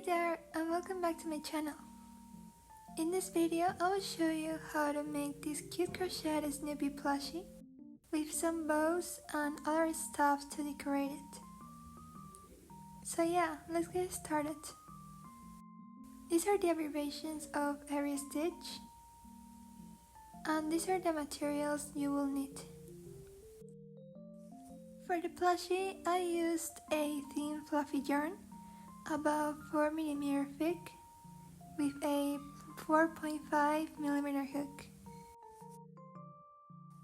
Hi there and welcome back to my channel. In this video I will show you how to make this cute crocheted Snoopy plushie with some bows and other stuff to decorate it. So yeah, let's get started. These are the abbreviations of every stitch and these are the materials you will need. For the plushie I used a thin fluffy yarn about 4mm thick with a 4.5mm hook.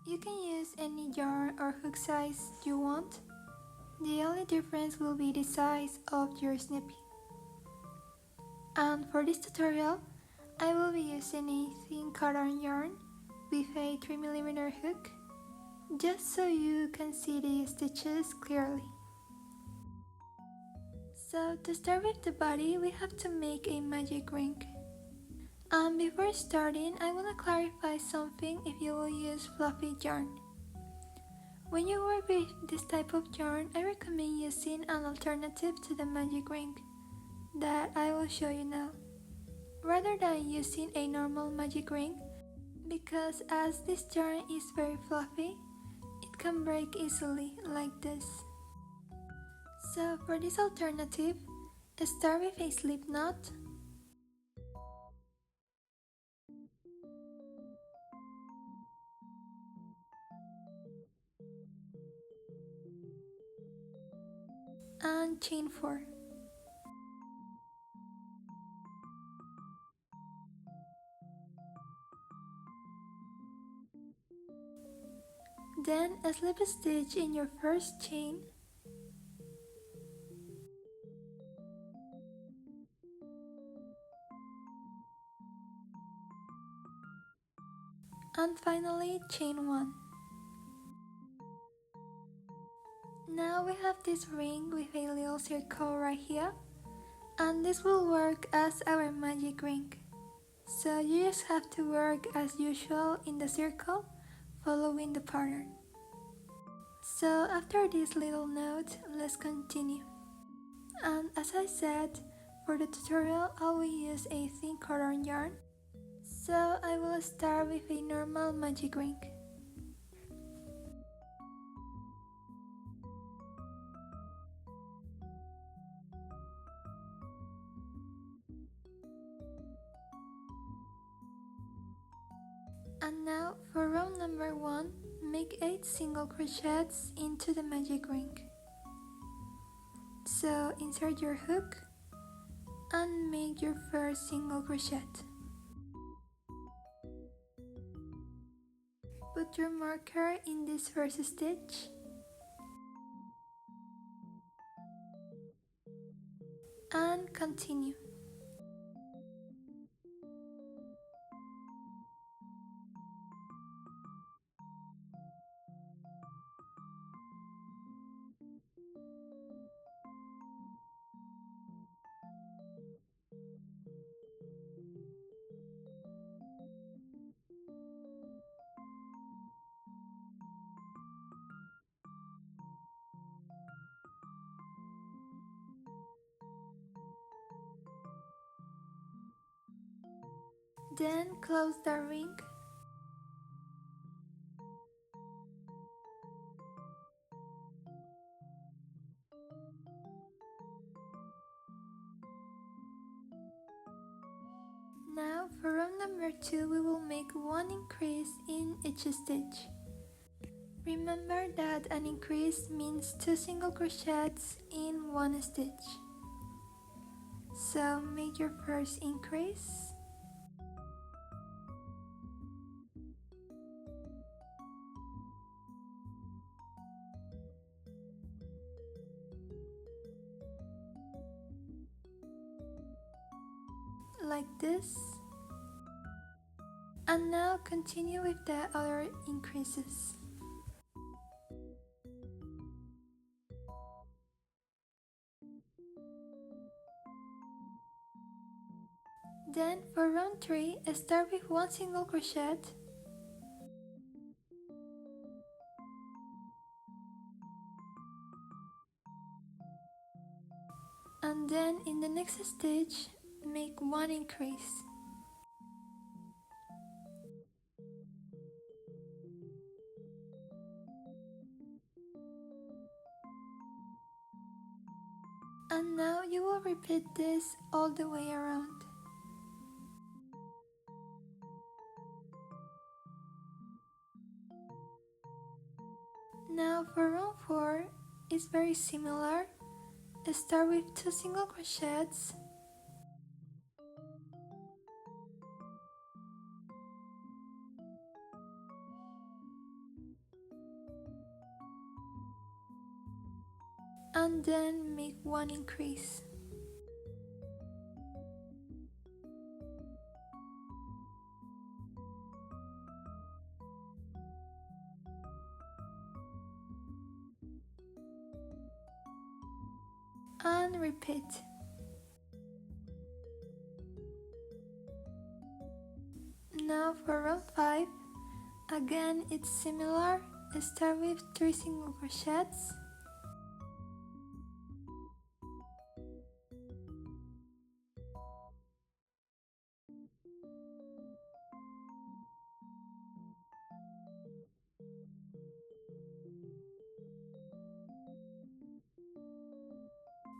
You can use any yarn or hook size you want. The only difference will be the size of your Snoopy. And for this tutorial, I will be using a thin cotton yarn with a 3mm hook, just so you can see the stitches clearly. So to start with the body, we have to make a magic ring. And before starting, I want to clarify something if you will use fluffy yarn. When you work with this type of yarn, I recommend using an alternative to the magic ring that I will show you now, rather than using a normal magic ring, because as this yarn is very fluffy, it can break easily like this. So for this alternative, start with a slip knot, and chain 4. Then slip a stitch in your first chain, and finally chain 1. Now we have this ring with a little circle right here, and this will work as our magic ring. So you just have to work as usual in the circle, following the pattern. So after this little note, let's continue. And as I said, for the tutorial I will use a thin cotton yarn, so I will start with a normal magic ring. And now for row number 1, make 8 single crochets into the magic ring. So insert your hook and make your first single crochet. Put your marker in this first stitch and continue. Then close the ring. Now for row number 2, we will make 1 increase in each stitch. Remember that an increase means 2 single crochets in 1 stitch. So make your first increase, like this, and now continue with the other increases. Then for round 3, start with 1 single crochet and then in the next stitch, make 1 increase. And now you will repeat this all the way around. Now for round 4, it's very similar. Start with 2 single crochets, and then make 1 increase. And repeat. Now for round 5, again it's similar. Start with 3 single crochets,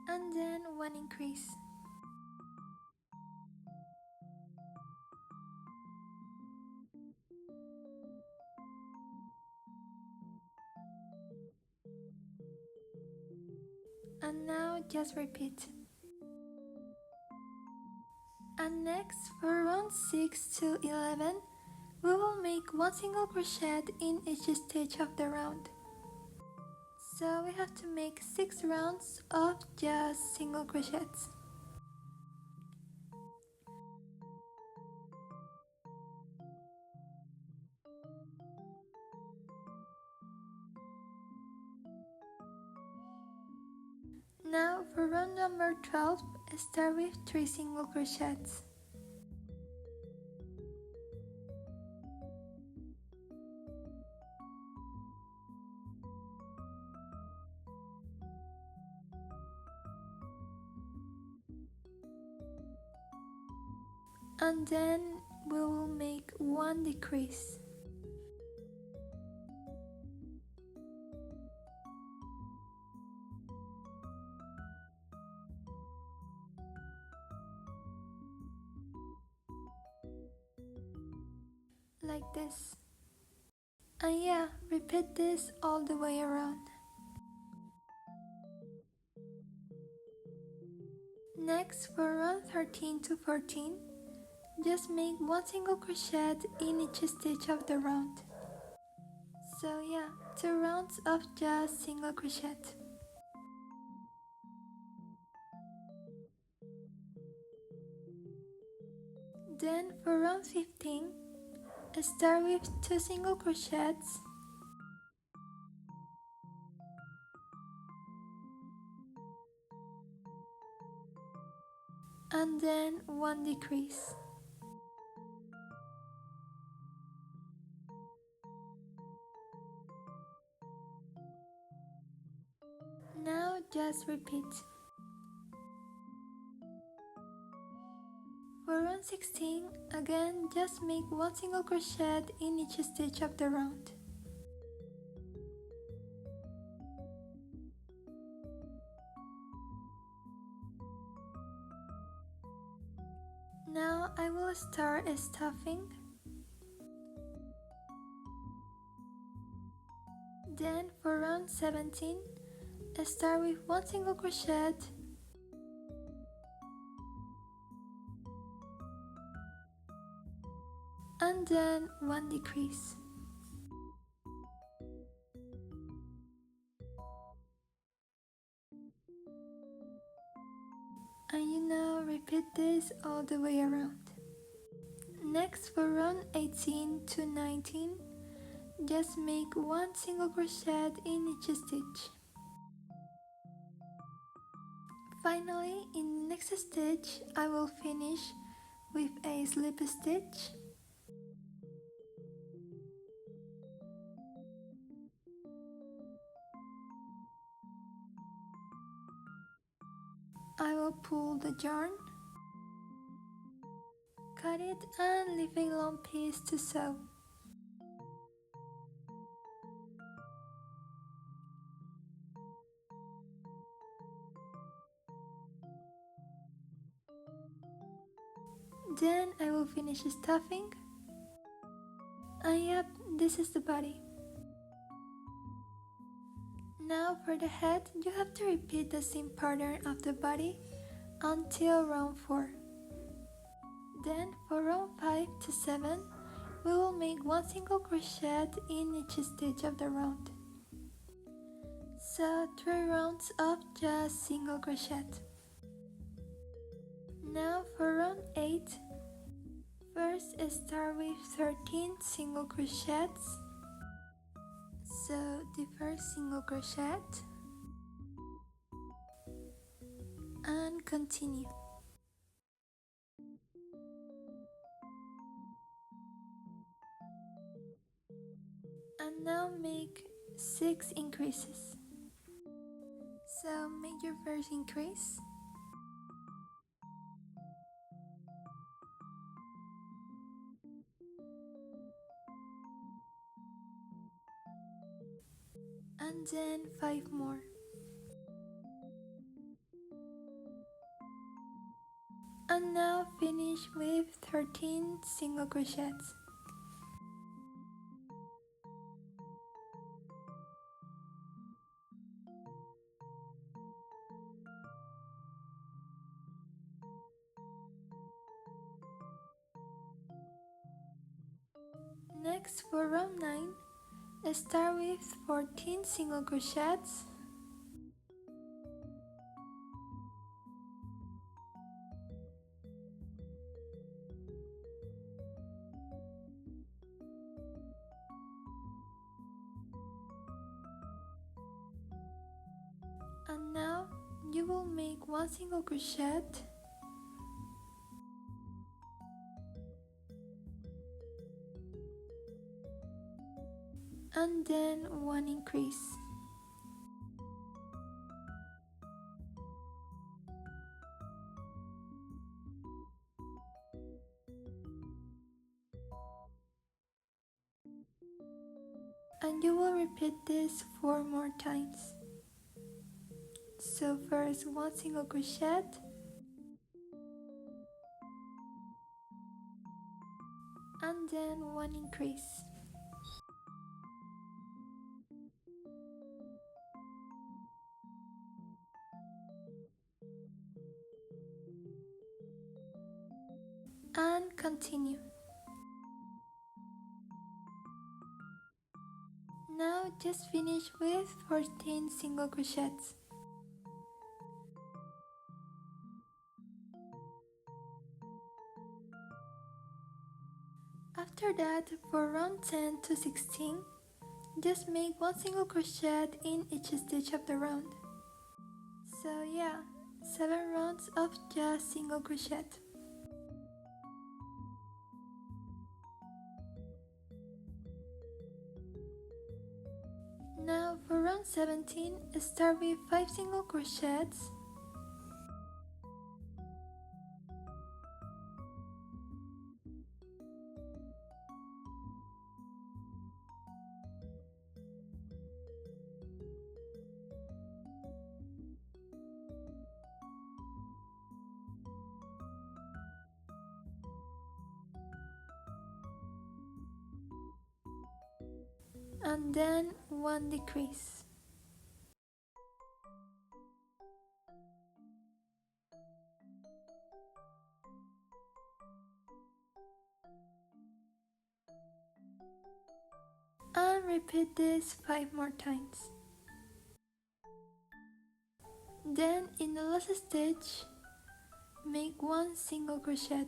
and then 1 increase. And now just repeat. And next for round 6 to 11, we will make 1 single crochet in each stitch of the round. So we have to make 6 rounds of just single crochets. Now for round number 12, start with 3 single crochets. And then we will make 1 decrease. Like this. And yeah, repeat this all the way around. Next for round 13 to 14, just make 1 single crochet in each stitch of the round. So yeah, 2 rounds of just single crochet. Then for round 15, start with 2 single crochets, and then 1 decrease. Now just repeat. For round 16, again just make 1 single crochet in each stitch of the round. Now I will start stuffing. Then for round 17, start with 1 single crochet, and then 1 decrease. And repeat this all the way around. Next for round 18 to 19, just make 1 single crochet in each stitch. Finally, in the next stitch, I will finish with a slip stitch. I will will pull the yarn, cut it and leave a long piece to sew. Then I will finish stuffing. And yep, this is the body. Now for the head, you have to repeat the same pattern of the body until round 4. Then for round 5 to 7, we will make one single crochet in each stitch of the round. So 3 rounds of just single crochet. Now for round 8, first start with 13 single crochets. So the first single crochet and continue. And now make 6 increases. So make your first increase. And then 5 more. And now finish with 13 single crochets. Next for round 9, start with 14 single crochets. And now you will make one single crochet and then 1 increase. And you will repeat this 4 more times. So first 1 single crochet, and then 1 increase. And continue. Now just finish with 14 single crochets. After that, for round 10 to 16, just make one single crochet in each stitch of the round. So yeah, 7 rounds of just single crochet. Now for round 17, start with 5 single crochets. And then 1 decrease. And repeat this 5 more times. Then in the last stitch, make 1 single crochet.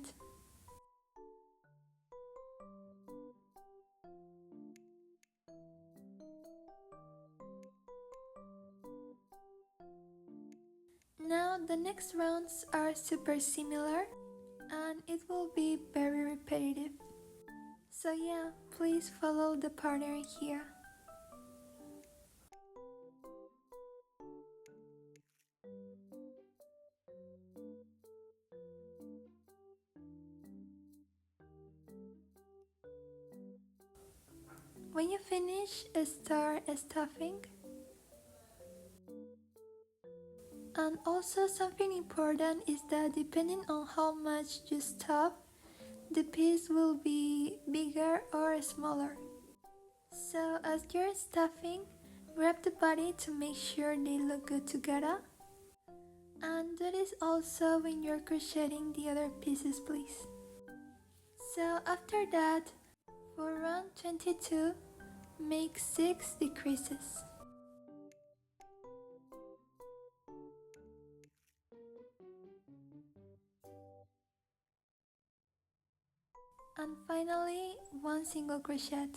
Now the next rounds are super similar and it will be very repetitive. So yeah, please follow the pattern here. When you finish, start stuffing. And also something important is that depending on how much you stuff, the piece will be bigger or smaller. So as you're stuffing, grab the body to make sure they look good together. And do this also when you're crocheting the other pieces, please. So after that, for round 22, make 6 decreases. And finally, 1 single crochet.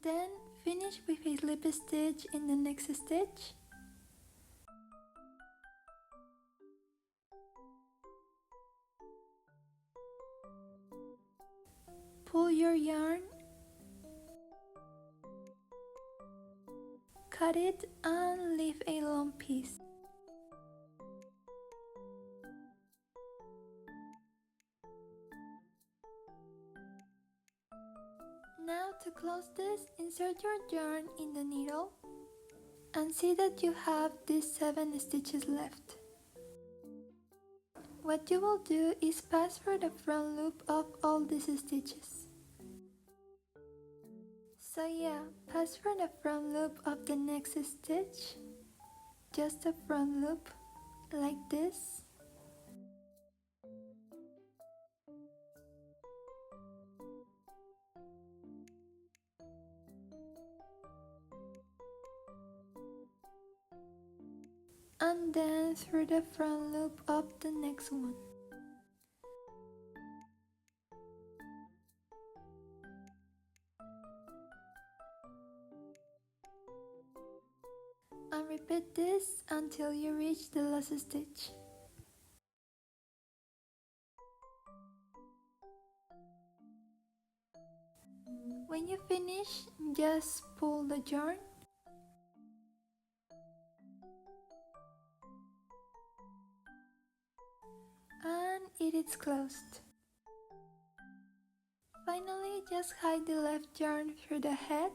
Then finish with a slip stitch in the next stitch. Pull your yarn, cut it and leave a long piece. Now to close this, insert your yarn in the needle and see that you have these 7 stitches left. What you will do is pass through the front loop of all these stitches. So yeah, pass through the front loop of the next stitch, just the front loop, like this. And then through the front loop of the next one. And repeat this until you reach the last stitch. When you finish, just pull the yarn and it is closed. Finally, just hide the left yarn through the head.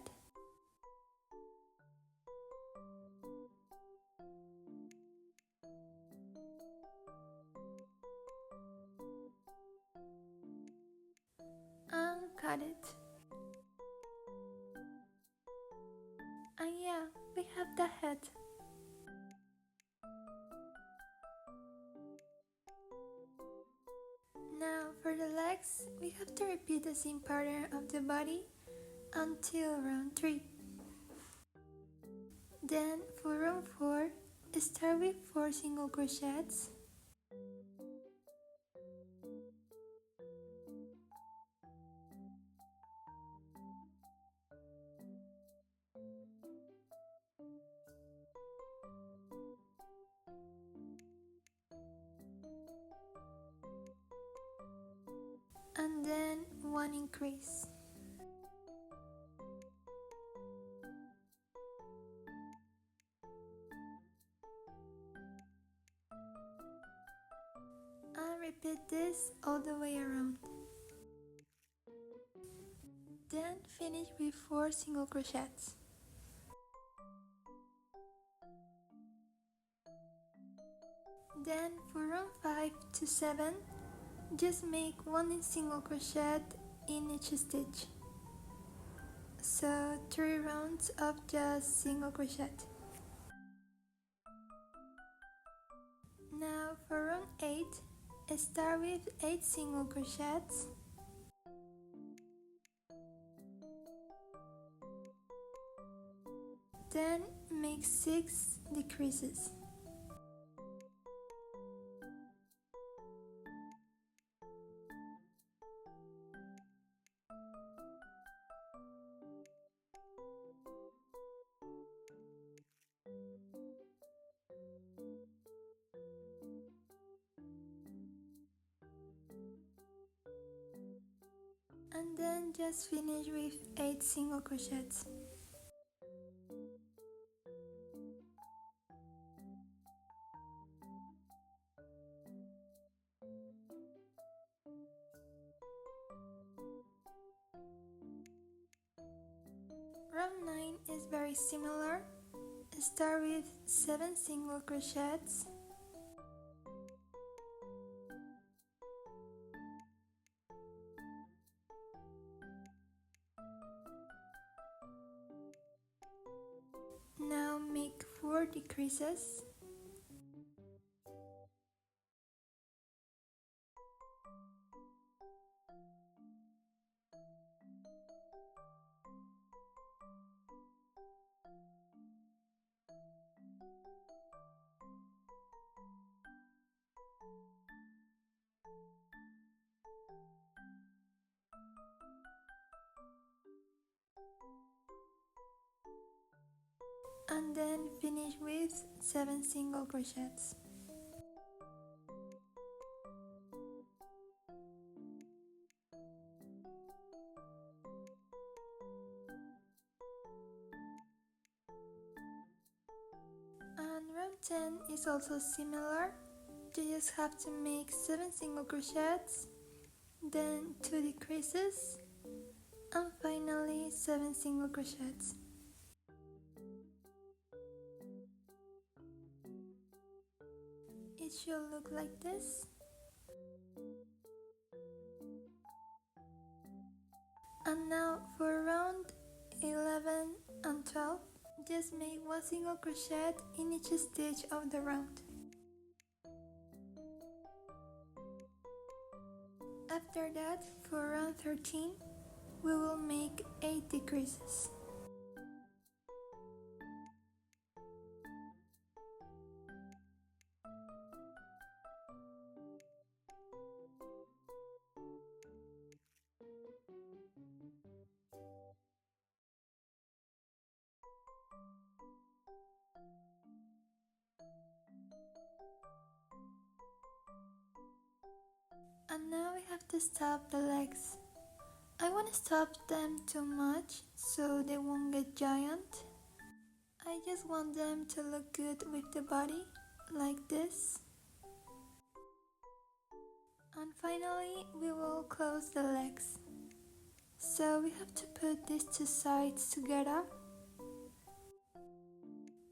And cut it. And yeah, we have the head. Now for the legs, we have to repeat the same pattern of the body until round 3. Then for round 4, start with 4 single crochets. And then 1 increase. And repeat this all the way around. Then finish with 4 single crochets. Then for round 5 to 7, just make 1 single crochet in each stitch. So 3 rounds of just single crochet. Now for round 8, start with 8 single crochets. Then make 6 decreases. And then just finish with 8 single crochets. round 9 is very similar. Start with 7 single crochets. Now make 4 decreases. And then finish with 7 single crochets. And round 10 is also similar. You just have to make 7 single crochets, then 2 decreases, and finally 7 single crochets. It should look like this. And now for round 11 and 12, just make 1 single crochet in each stitch of the round. After that, for round 13, we will make 8 decreases. And now we have to stop the legs. I won't stop them too much so they won't get giant. I just want them to look good with the body, like this. And finally, we will close the legs. So we have to put these two sides together.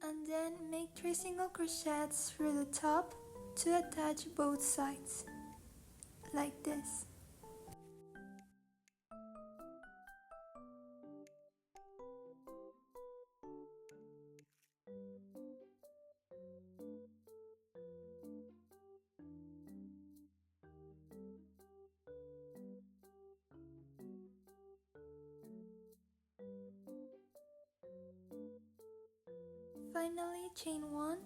And then make 3 single crochets through the top to attach both sides, like this. Finally, chain 1.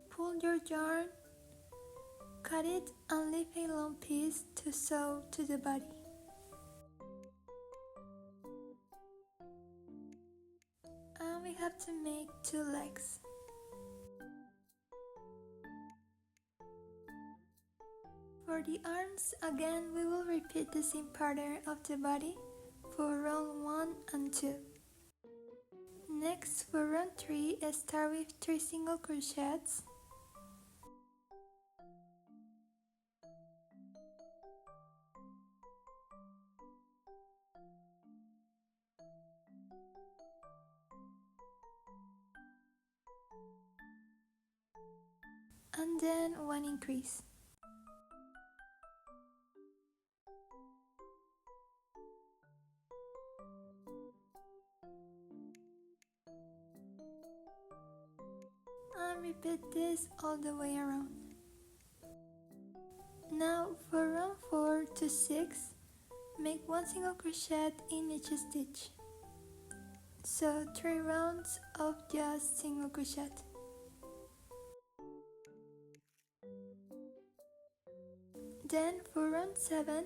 Pull your yarn, cut it and leave a long piece to sew to the body. And we have to make 2 legs. For the arms, again we will repeat the same pattern of the body for round 1 and 2. Next, for round 3, start with 3 single crochets. And then 1 increase. And repeat this all the way around. Now for round 4 to 6, make 1 single crochet in each stitch. So 3 rounds of just single crochet. Then for round 7,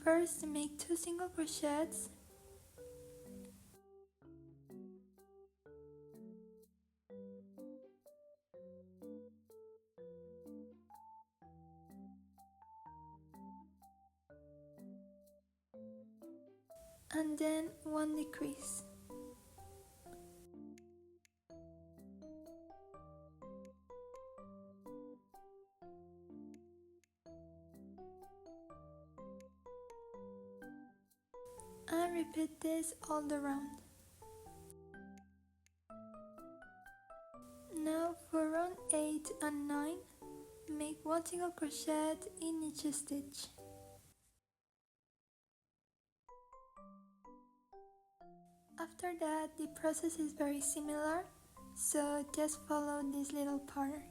first make 2 single crochets. And then 1 decrease. and repeat this all around. Now for round 8 and 9, make 1 single crochet in each stitch. After that, the process is very similar, so just follow this little pattern.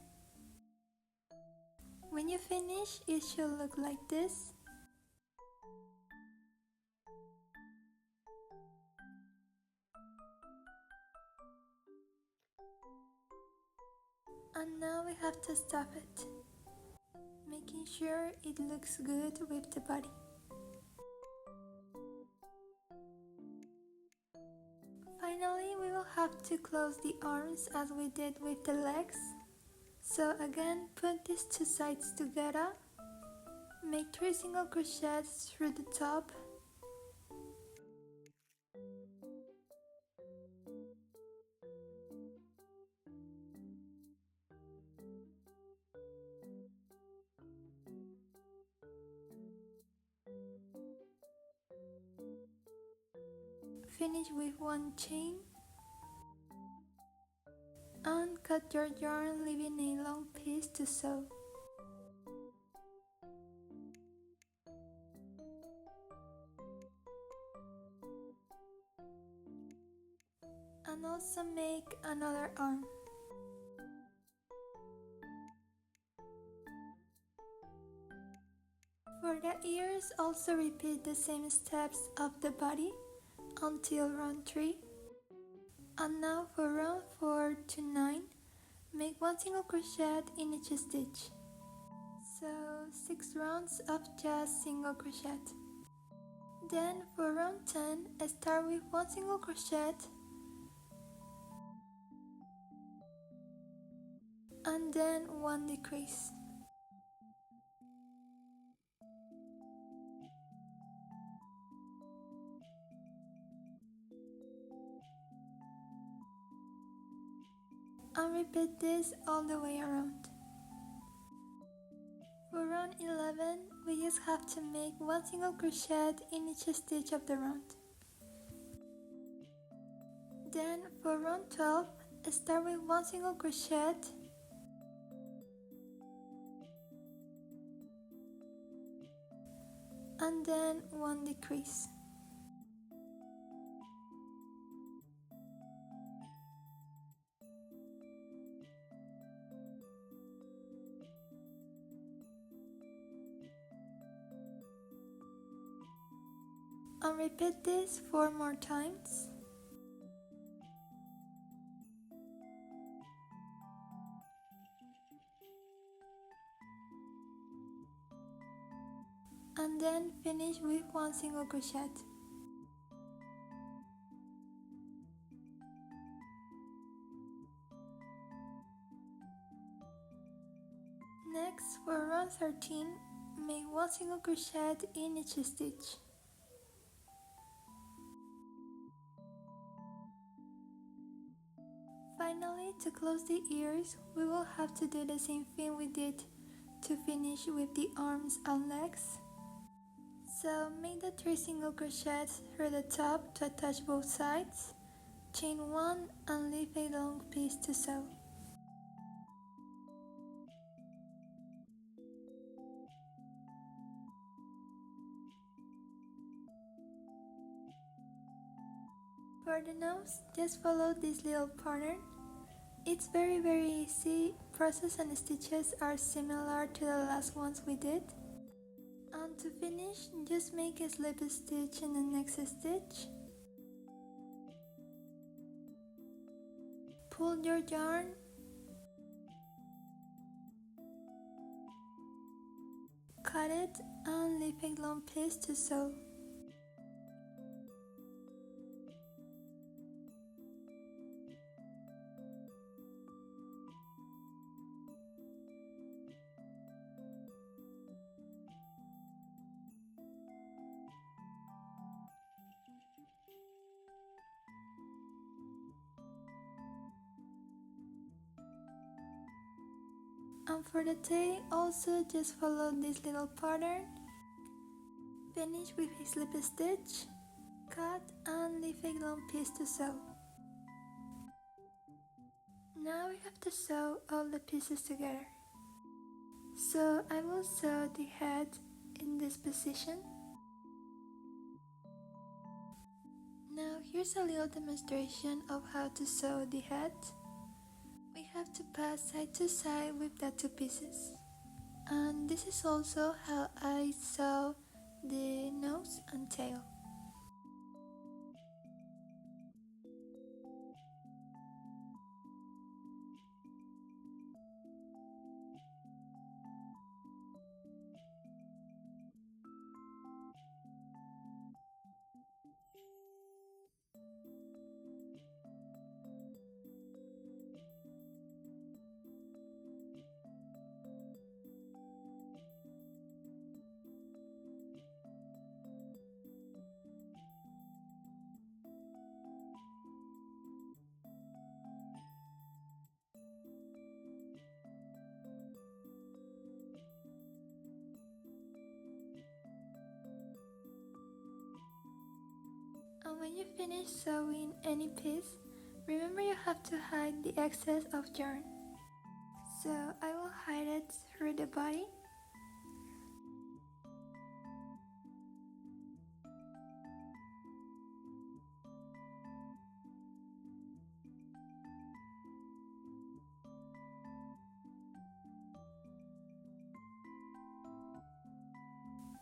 When you finish, it should look like this. And now we have to stop it, making sure it looks good with the body. Finally, we will have to close the arms as we did with the legs. So again, put these two sides together, make 3 single crochets through the top, finish with 1 chain, and cut your yarn, leaving a long piece to sew. And also make another arm. For the ears, also repeat the same steps of the body until round 3. And now for round 4 to 9, make 1 single crochet in each stitch. So 6 rounds of just single crochet. Then for round 10, start with 1 single crochet and then 1 decrease. And repeat this all the way around. For round 11, we just have to make 1 single crochet in each stitch of the round. Then for round 12, start with 1 single crochet and then 1 decrease. And repeat this 4 more times. And then finish with 1 single crochet. Next, for round 13, make 1 single crochet in each stitch. Finally, to close the ears, we will have to do the same thing we did to finish with the arms and legs. So make the 3 single crochets through the top to attach both sides, chain 1 and leave a long piece to sew. For the nose, just follow this little pattern. It's very easy, process and stitches are similar to the last ones we did. And to finish, just make a slip stitch in the next stitch. Pull your yarn, cut it and leave a long piece to sew. And for the tail, also just follow this little pattern. Finish with a slip stitch, Cut and leave a long piece to sew. Now we have to sew all the pieces together. So I will sew the head in this position. Now here's a little demonstration of how to sew the head. We have to pass side to side with the two pieces. And this is also how I sew the nose and tail. And when you finish sewing any piece, remember you have to hide the excess of yarn. So I will hide it through the body.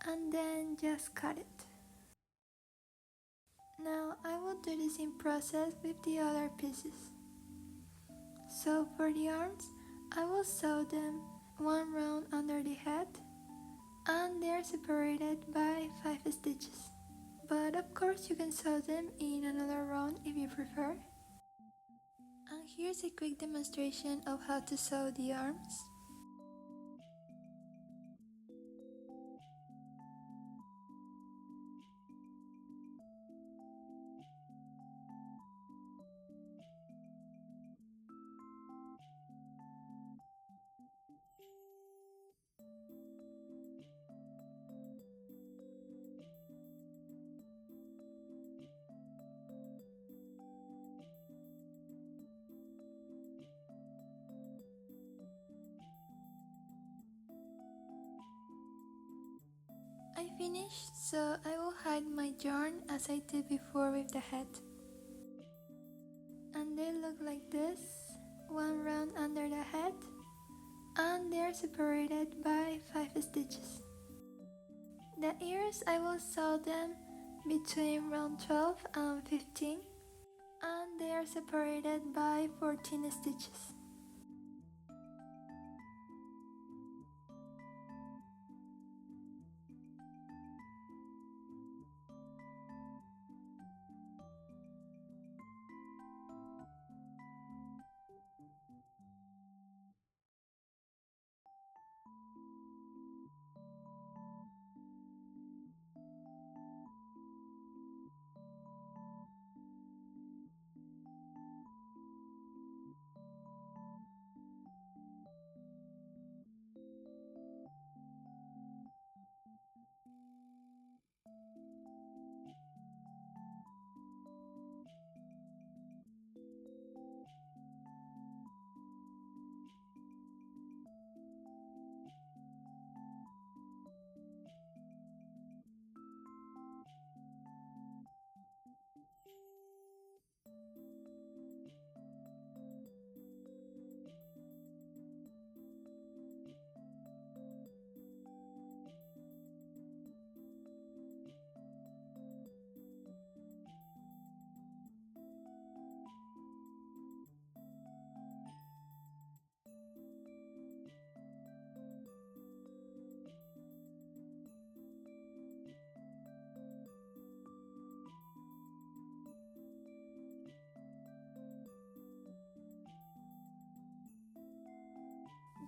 And then just cut it. Now I will do the same process with the other pieces. So for the arms, I will sew them one round under the head and they are separated by 5 stitches. But of course you can sew them in another round if you prefer. And here's a quick demonstration of how to sew the arms. I finished, so I will hide my yarn as I did before with the head. And they look like this, one round under the head, and they are separated by 5 stitches. The ears, I will sew them between round 12 and 15, and they are separated by 14 stitches.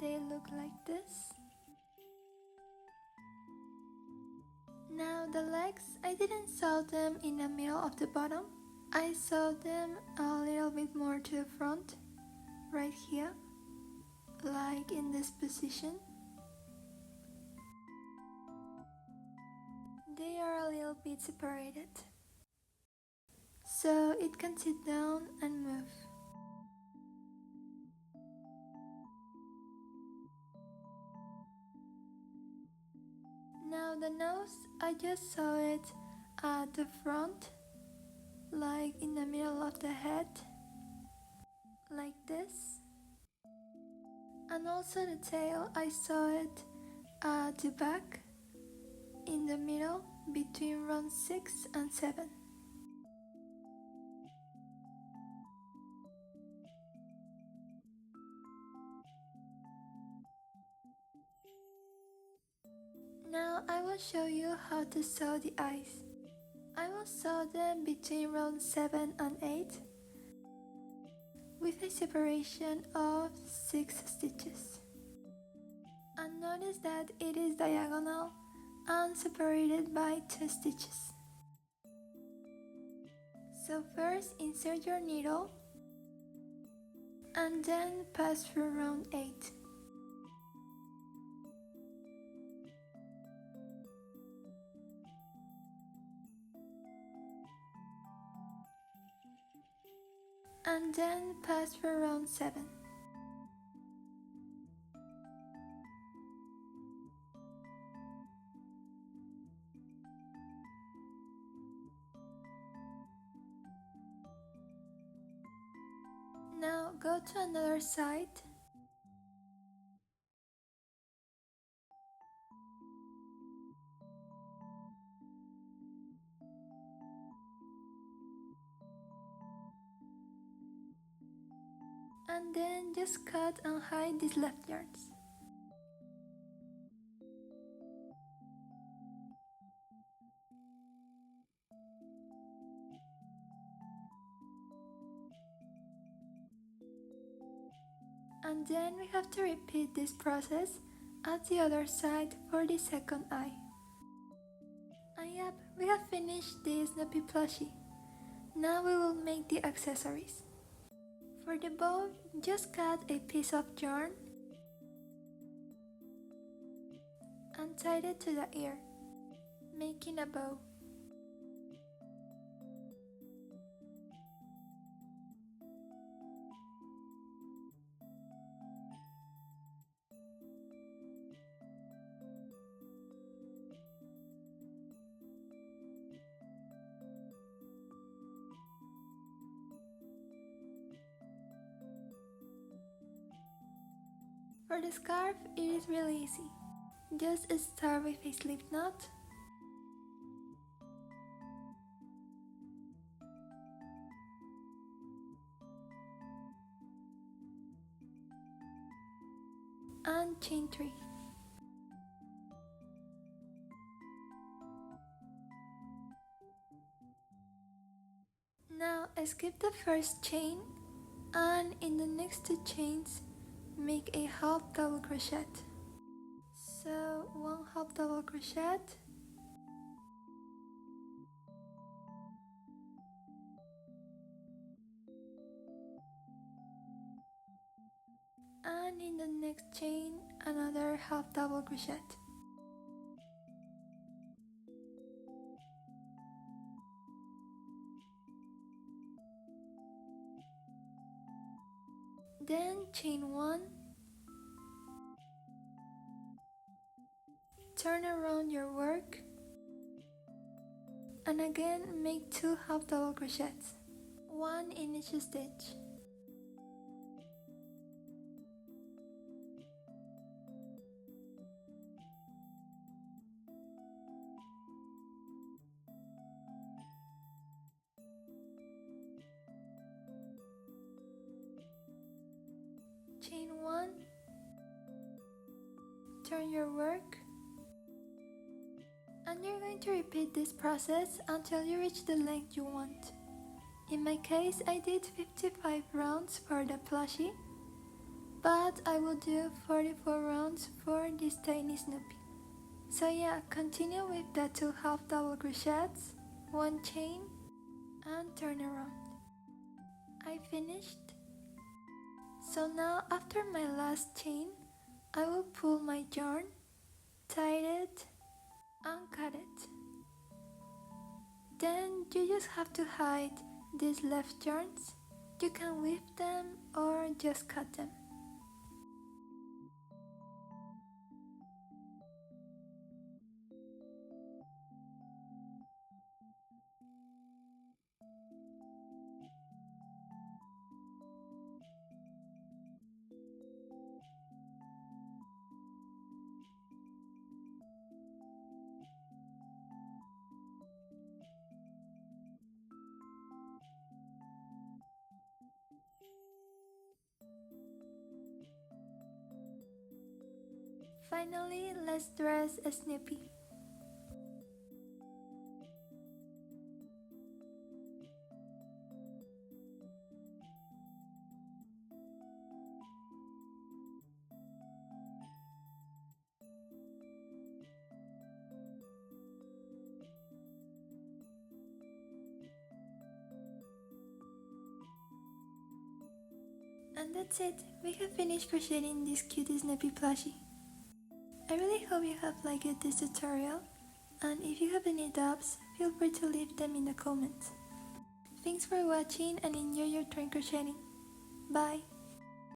They look like this. Now the legs, I didn't sew them in the middle of the bottom. I sewed them a little bit more to the front, right here, like in this position. They are a little bit separated. so it can sit down and move. Now the nose, I just saw it at the front, like in the middle of the head, like this. And also the tail, I saw it at the back, in the middle, between round 6 and 7. Now I will show you how to sew the eyes. I will sew them between round 7 and 8 with a separation of 6 stitches. And notice that it is diagonal and separated by 2 stitches. So first insert your needle and then pass through round 8. And then pass through round 7. Now go to another side. And then just cut and hide these left yarns. And then we have to repeat this process at the other side for the second eye. And yep, we have finished the Snoopy plushie. Now we will make the accessories. For the bow, just cut a piece of yarn and tie it to the ear, making a bow. For the scarf, it is really easy. Just start with a slip knot, and chain 3. Now skip the first chain and in the next 2 chains make a half double crochet. So 1 half double crochet, and in the next chain another half double crochet. Then chain 1, turn around your work, and again make 2 half double crochets, 1 in each stitch. Chain 1, turn your work, and you're going to repeat this process until you reach the length you want. In my case, I did 55 rounds for the plushie, but I will do 44 rounds for this tiny Snoopy. So yeah, continue with the 2 half double crochets, 1 chain, and turn around. I finished. So now after my last chain, I will pull my yarn, tie it, and cut it. Then you just have to hide these left yarns, you can weave them or just cut them. Finally, let's dress a Snoopy. And that's it, we have finished crocheting this cute Snoopy plushie. I really hope you have liked this tutorial, and if you have any doubts, feel free to leave them in the comments. Thanks for watching and enjoy your turn crocheting. Bye!